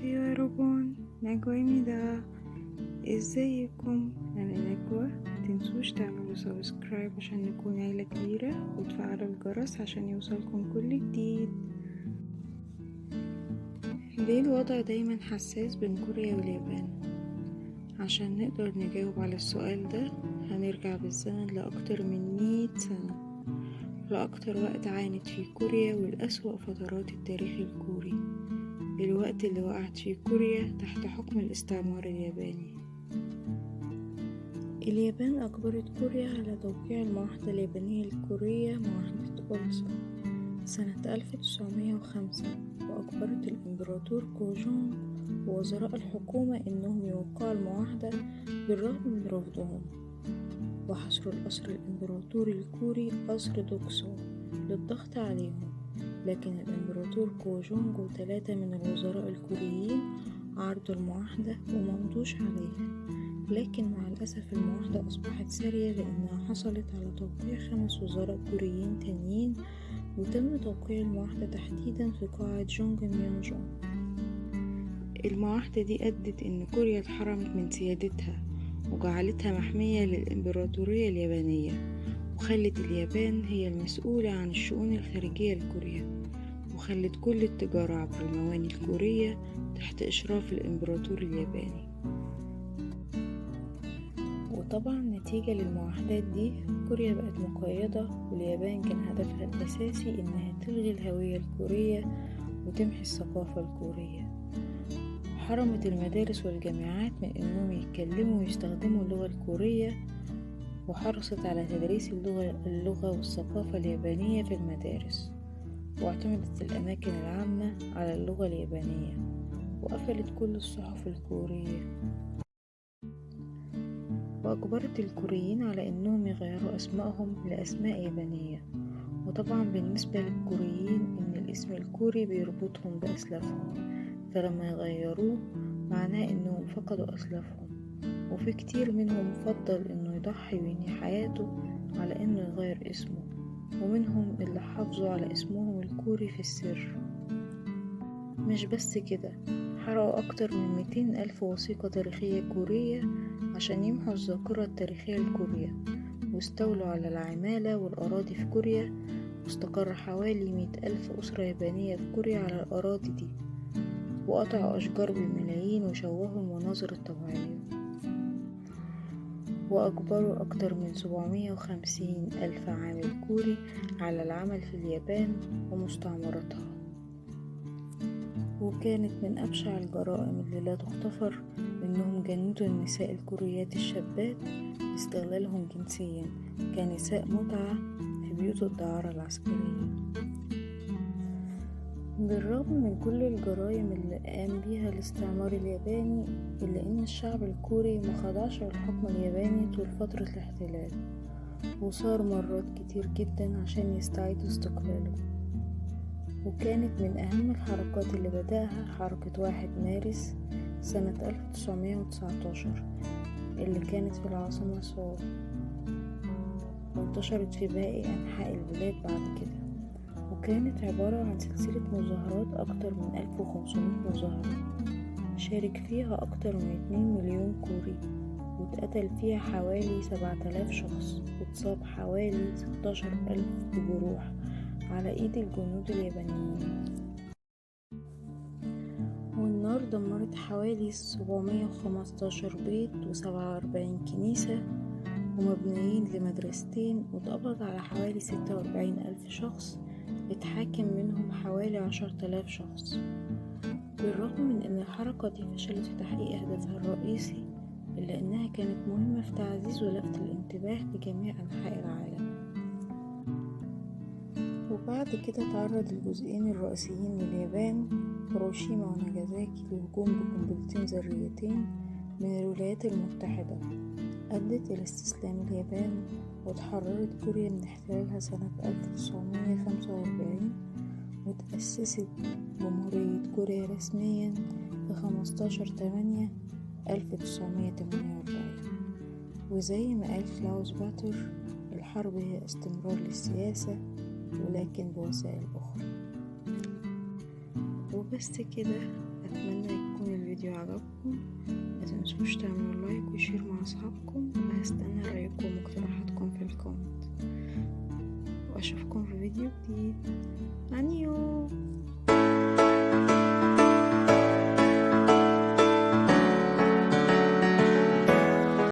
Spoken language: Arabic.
안녕하세요 여러분. نجوى. ازيكم؟ انا نجوى. متنسوش تعملوا سبسكرايب عشان نكون عيلة كبيرة، وتفعلوا الجرس عشان يوصلكم كل جديد. ليه الوضع دايما حساس بين كوريا واليابان؟ عشان نقدر نجاوب على السؤال ده هنرجع بالزمن لأكتر من 100 سنة، لأكتر وقت عانت فيه كوريا والأسوأ فترات التاريخ الكوري، الوقت اللي وقعت فيه كوريا تحت حكم الاستعمار الياباني. اليابان أجبرت كوريا على توقيع المعاهدة اليابانية الكورية، معاهدة أولسا، سنة 1905، وأجبرت الإمبراطور كوجونغ ووزراء الحكومة إنهم يوقعوا المعاهدة بالرغم من رفضهم، وحصروا القصر الإمبراطوري الكوري قصر دوكسو للضغط عليهم، لكن الإمبراطور كوجونغ و3 من الوزراء الكوريين عارضوا المعاهدة وممضوش عليها، لكن مع الأسف المعاهدة أصبحت سارية لأنها حصلت على توقيع 5 وزراء كوريين تانيين، وتم توقيع المعاهدة تحديدا في قاعة جونج ميونجون. المعاهدة دي أدت إن كوريا اتحرمت من سيادتها وجعلتها محمية للإمبراطورية اليابانية، وخلت اليابان هي المسؤولة عن الشؤون الخارجية لكوريا، وخلت كل التجارة عبر الموانئ الكورية تحت إشراف الإمبراطور الياباني. وطبعا نتيجة للمعاهدات دي كوريا بقت مقيدة، واليابان كان هدفها الأساسي إنها تلغي الهوية الكورية وتمحي الثقافة الكورية. حرمت المدارس والجامعات من إنهم يتكلموا ويستخدموا اللغة الكورية، وحرصت على تدريس اللغة والثقافة اليابانية في المدارس، واعتمدت الأماكن العامة على اللغة اليابانية، وقفلت كل الصحف الكورية، وأجبرت الكوريين على إنهم يغيروا أسمائهم لأسماء يابانية. وطبعا بالنسبة للكوريين إن الاسم الكوري بيربطهم بأسلافهم، فلما يغيروه معناه إنهم فقدوا أسلافهم، وفي كتير منهم فضل إنه يضحي وينهي حياته على إنه يغير اسمه، ومنهم اللي حافظوا على اسمهم الكوري في السر. مش بس كده، حرقوا أكتر من 200,000 وثيقة تاريخية كورية عشان يمحوا الذاكرة التاريخية لكوريا، واستولوا على العمالة والأراضي في كوريا، واستقر حوالي 100,000 أسرة يابانية في كوريا على الأراضي دي، وقطعوا أشجار بالملايين وشوهوا المناظر الطبيعية، وأجبروا أكتر من 750,000 عامل كوري على العمل في اليابان ومستعمراتها. وكانت من أبشع الجرائم اللي لا تغتفر إنهم جندوا النساء الكوريات الشابات لاستغلالهم جنسيا كنساء متعة في بيوت الدعارة العسكرية. بالرغم من كل الجرائم اللي قام بيها الاستعمار الياباني، إلا إن الشعب الكوري ما خضعش للحكم الياباني طول فترة الاحتلال، وصار مرات كتير جدا عشان يستعيد استقلاله. وكانت من أهم الحركات اللي بدأها حركة 1 مارس سنة 1919 اللي كانت في العاصمة سول، وانتشرت في باقي أنحاء البلاد بعد كده، وكانت عبارة عن سلسلة مظاهرات أكتر من 1500 مظاهرة شارك فيها أكتر من 2 مليون كوري، واتقتل فيها حوالي 7000 شخص، واتصاب حوالي 16,000 بجروح على ايد الجنود اليابانيين. والنار دمرت حوالي 715 بيت و47 كنيسة ومبنيين لمدرستين، واتقبض على حوالي 46,000 شخص، اتحاكم منهم حوالي 10,000 شخص. بالرغم من ان الحركة دي فشلت في تحقيق هدفها الرئيسي، إلا انها كانت مهمة في تعزيز ولفت الانتباه لجميع أنحاء العالم. وبعد كده تعرض الجزئين الرئيسيين لليابان هيروشيما وناجازاكي لهجوم بقنبلتين ذريتين من الولايات المتحدة أدت إلى استسلام اليابان، وتحررت كوريا من احتلالها سنة 1945، وتأسست جمهورية كوريا رسميا في 15/8/1948. وزي ما قال كلاوس باتر، الحرب هي استمرار للسياسة ولكن بوسائل أخرى. وبس كده، أتمنى يكون الفيديو عجبكم، متنسوش تعملوا لايك وشير مع أصحابكم، وهستنى رأيكم واقتراحاتكم في الكومنت، وأشوفكم في فيديو جديد.